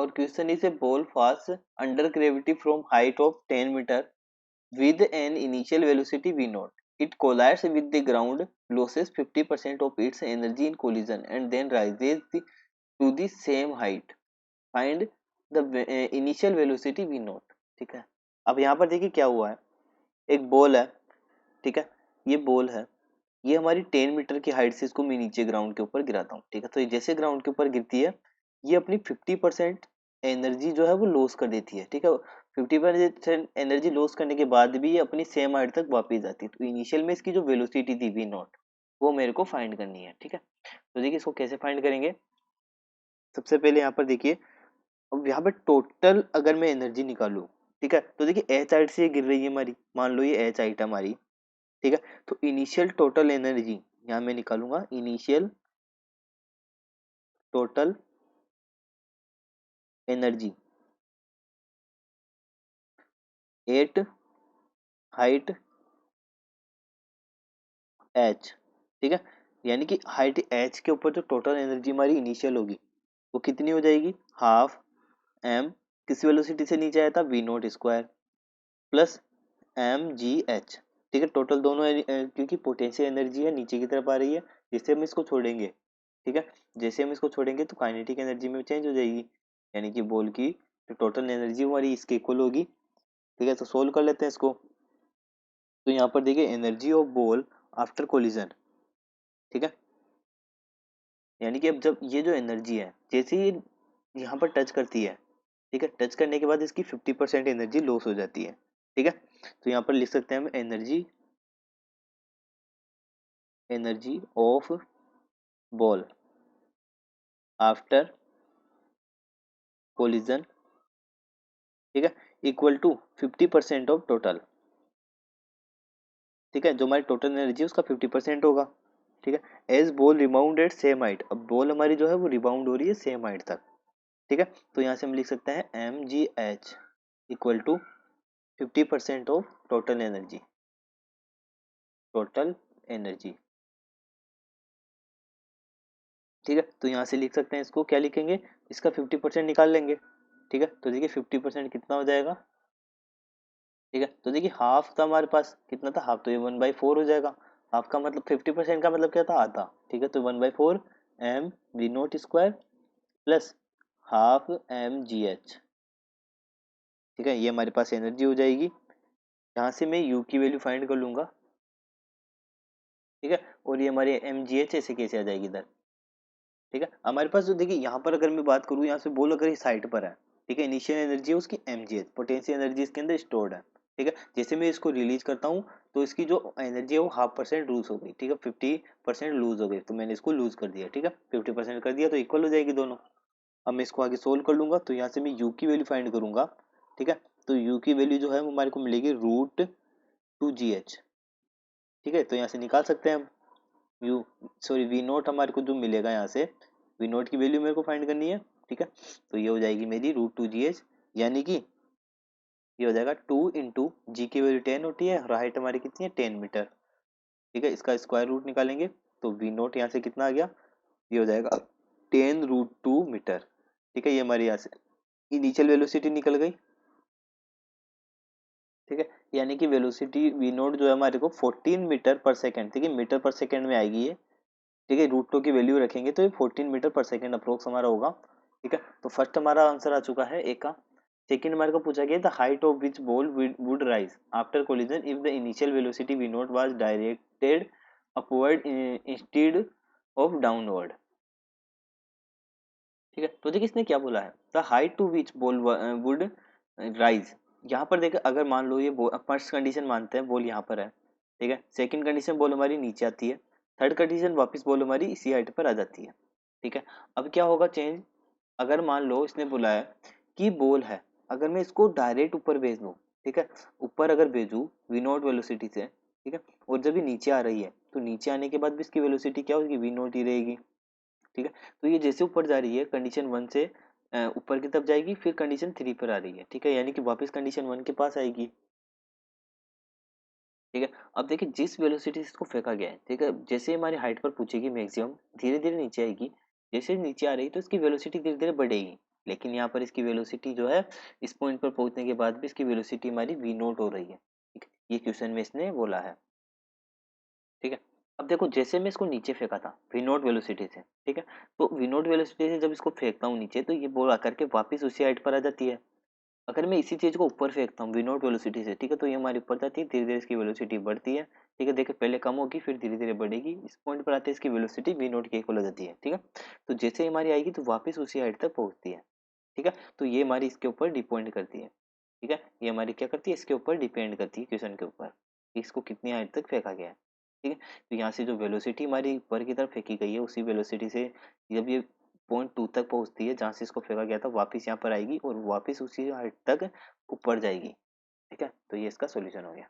और question is a ball fast under gravity from height of 10 metre with an initial velocity v naught. It collides with the ground, loses 50% of its energy in collision, and then rises to the same height. Find the initial velocity v naught. ठीक है, अब यहाँ पर देखिए क्या हुआ है, एक बॉल है, ठीक है, ये बॉल है, ये हमारी 10 मीटर की हाइट से इसको मैं नीचे ग्राउंड के ऊपर गिराता हूँ, ठीक है, तो ये जैसे ग्राउंड के ऊपर गिरती है ये अपनी 50% एनर्जी जो है वो लॉस कर देती है, ठीक है। 50% एनर्जी लॉस करने के बाद भी ये अपनी सेम हाइट तक वापस आती है, तो इनिशियल में इसकी जो वेलोसिटी थी वी नॉट वो मेरे को फाइंड करनी है, ठीक है। तो देखिए इसको कैसे फाइंड करेंगे, सबसे पहले यहाँ पर देखिए, अब यहाँ पर टोटल अगर मैं एनर्जी निकालूं, ठीक है, तो देखिए एच हाइट से ये गिर रही है हमारी, मान लो ये एच हाइट हमारी, ठीक है, तो इनिशियल टोटल एनर्जी यहाँ मैं निकालूंगा, initial total energy at height H, ठीक है, यानी कि हाइट एच के ऊपर जो टोटल एनर्जी हमारी इनिशियल होगी वो कितनी हो जाएगी, हाफ एम, किस वेलोसिटी से नीचे आया था, V nought square plus M G H, ठीक है, टोटल दोनों क्योंकि पोटेंशियल एनर्जी है नीचे की तरफ आ रही है, जिससे हम इसको छोड़ेंगे, ठीक है, जैसे हम इसको छोड़ेंगे तो काइनेटिक एनर्जी में चेंज हो जाएगी, यानी कि बॉल की जो टोटल एनर्जी हमारी इसके इक्वल होगी, ठीक है। तो सोल्व कर लेते हैं इसको, तो यहाँ पर देखिए energy of ball after collision, ठीक है, यानी कि अब जब ये जो एनर्जी है जैसे ही यहाँ पर टच करती है, ठीक है, टच करने के बाद इसकी 50% एनर्जी लॉस हो जाती है, ठीक है, तो यहाँ पर लिख सकते हैं हम energy, energy of ball after collision, ठीक है, इक्वल टू 50% ऑफ टोटल, ठीक है, जो हमारी टोटल एनर्जी है उसका 50% होगा, ठीक है, as ball rebound at same height, अब बॉल हमारी जो है वो रिबाउंड हो रही है सेम हाइट तक, ठीक है, तो यहाँ से हम लिख सकते हैं M G H equal to 50% of total energy, total energy, ठीक है, तो यहाँ से लिख सकते हैं इसको क्या लिखेंगे, इसका 50% निकाल लेंगे, ठीक है, तो देखिए 50% कितना हो जाएगा, ठीक है, तो देखिए हाफ था हमारे पास, कितना था हाफ, तो ये 1/4 हो जाएगा, हाफ का मतलब 50% का मतलब क्या था, आधा, ठीक है, तो 1/4 M V nought square plus half M G H, ठीक है, ये हमारे पास एनर्जी हो जाएगी, यहाँ से मैं यू की वैल्यू फाइंड कर लूंगा, ठीक है, और ये हमारी एम जी एच ऐसे कैसे आ जाएगी इधर, ठीक है, हमारे पास जो देखिए यहाँ पर अगर मैं बात करूँ, यहाँ से बोल अगर इस साइड पर है, ठीक है, इनिशियल एनर्जी है उसकी mgh, पोटेंशियल एनर्जी इसके अंदर स्टोर्ड है, ठीक है, जैसे मैं इसको रिलीज करता हूँ तो इसकी जो एनर्जी है वो 0.5% लूज हो गई, ठीक है, 50% लूज हो गई, तो मैंने इसको लूज कर दिया, ठीक है, 50% कर दिया तो इक्वल हो जाएगी दोनों। अब मैं इसको आगे सोल्व कर लूंगा, तो यहाँ से मैं u की वैल्यू फाइंड करूंगा, ठीक है, तो u की वैल्यू जो है वो हमारे को मिलेगी √2gh, ठीक है, तो यहाँ से निकाल सकते हैं हम यू, सॉरी वी नोट हमारे को जो मिलेगा यहाँ से, वी नोट की वैल्यू मेरे को फाइंड करनी है, ठीक है, तो ये हो जाएगी मेरी √2gh, यानी कि ये हो जाएगा 2 इंटू जी की वैल्यू 10 होती है और हाइट हमारी कितनी है 10 मीटर, ठीक है, इसका स्क्वायर रूट निकालेंगे तो वी नोट यहाँ से कितना आ गया, ये हो जाएगा 10√2 मीटर, ठीक है, ये हमारी यहाँ से इनिशियल वेलोसिटी निकल गई, ठीक है, यानी कि वेलोसिटी वी नोट जो है हमारे को 14 मीटर पर सेकंड, ठीक है, मीटर पर सेकंड में आएगी ये, ठीक है, √2 की वैल्यू रखेंगे तो ये 14 मीटर पर सेकंड अप्रोक्स हमारा होगा, ठीक है, तो फर्स्ट हमारा आंसर आ चुका है ए का। सेकंड हमारे को पूछा गया the height of which ball would rise after collision if the initial velocity V nought was directed upward instead of downward, ठीक है, तो देखिए इसने क्या बोला है, the height to which ball would rise, यहाँ पर देखिए अगर मान लो ये फर्स्ट कंडीशन मानते हैं बॉल यहाँ पर है, ठीक है, सेकंड कंडीशन बॉल हमारी नीचे आती है, थर्ड कंडीशन वापस बॉल हमारी इसी हाइट पर आ जाती है, ठीक है, अब क्या होगा चेंज, अगर मान लो इसने बोला है कि बॉल है, अगर मैं इसको डायरेक्ट ऊपर भेज दूं, ठीक है, ऊपर अगर भेजूं वी नोट वेलोसिटी से, ठीक है, और जब ये नीचे आ रही है तो नीचे आने के बाद भी इसकी वेलोसिटी क्या होगी, वी नोट ही रहेगी, ठीक है, तो ये जैसे ऊपर जा रही है कंडीशन 1 से ऊपर की तरफ जाएगी, फिर कंडीशन 3 पर आ रही है, ठीक है, यानी कि वापस कंडीशन 1 के पास आएगी, ठीक है, अब देखिए जिस वेलोसिटी से इसको फेंका गया है, ठीक है, जैसे हमारी हाइट पर पूछेगी मैक्सिमम धीरे धीरे नीचे आएगी, जैसे नीचे आ रही तो इसकी वेलोसिटी धीरे धीरे बढ़ेगी, लेकिन यहाँ पर इसकी वेलोसिटी जो है इस पॉइंट पर पहुंचने के बाद भी इसकी वेलोसिटी हमारी वी नॉट हो रही है। ठीक है, ये क्वेश्चन में इसने बोला है। ठीक है, अब देखो जैसे मैं इसको नीचे फेंका था वी नॉट वेलोसिटी से, ठीक है, तो वी नॉट वेलोसिटी से जब इसको फेंकता हूँ नीचे तो ये बॉल आकर के वापस उसी हाइट पर आ जाती है। अगर मैं इसी चीज को ऊपर फेंकता हूँ वी नॉट वेलोसिटी से, ठीक है, तो ये हमारी ऊपर जाती है, धीरे धीरे इसकी वेलोसिटी बढ़ती है। ठीक है, देखिए पहले कम होगी फिर धीरे धीरे बढ़ेगी, इस पॉइंट पर आते हैं इसकी वेलोसिटी वी नॉट के इक्वल हो जाती है। ठीक है, तो जैसे ही हमारी आएगी तो वापस उसी हाइट तक पहुंचती है। ठीक है, तो ये हमारी इसके ऊपर डिपेंड करती है। ठीक है, ये हमारी क्या करती है, इसके ऊपर डिपेंड करती है क्वेश्चन के ऊपर कि इसको कितनी हाइट तक फेंका गया है। ठीक है, तो यहाँ से जो वेलोसिटी हमारी ऊपर की तरफ फेंकी गई है उसी वेलोसिटी से जब ये पॉइंट टू तक पहुंचती है जहाँ से इसको फेंका गया था वापस यहाँ पर आएगी और वापस उसी हाइट तक ऊपर जाएगी। ठीक है, तो ये इसका सॉल्यूशन हो गया।